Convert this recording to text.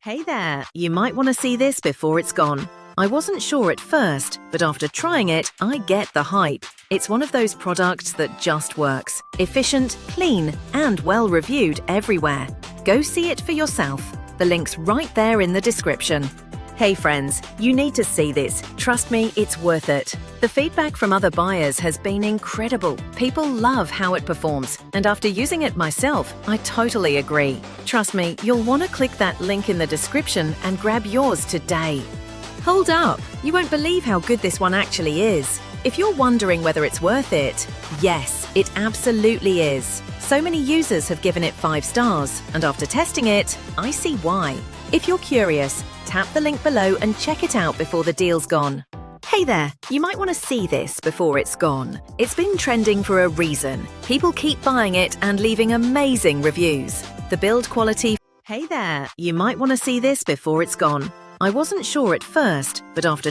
Hey there, you might want to see this before it's gone. I wasn't sure at first, but after trying it, I get the hype. It's one of those products that just works. Efficient, clean, and well-reviewed everywhere. Go see it for yourself. The link's right there in the description. Hey friends, you need to see this. Trust me, it's worth it. The feedback from other buyers has been incredible. People love how it performs, and after using it myself, I totally agree. Trust me, you'll want to click that link in the description and grab yours today. Hold up, you won't believe how good this one actually is. If you're wondering whether it's worth it, yes, it absolutely is. So many users have given it 5 stars, and after testing it, I see why. If you're curious, tap the link below and check it out before the deal's gone. Hey there, you might want to see this before it's gone. It's been trending for a reason. People keep buying it and leaving amazing reviews. The build quality. Hey there, you might want to see this before it's gone. I wasn't sure at first, but after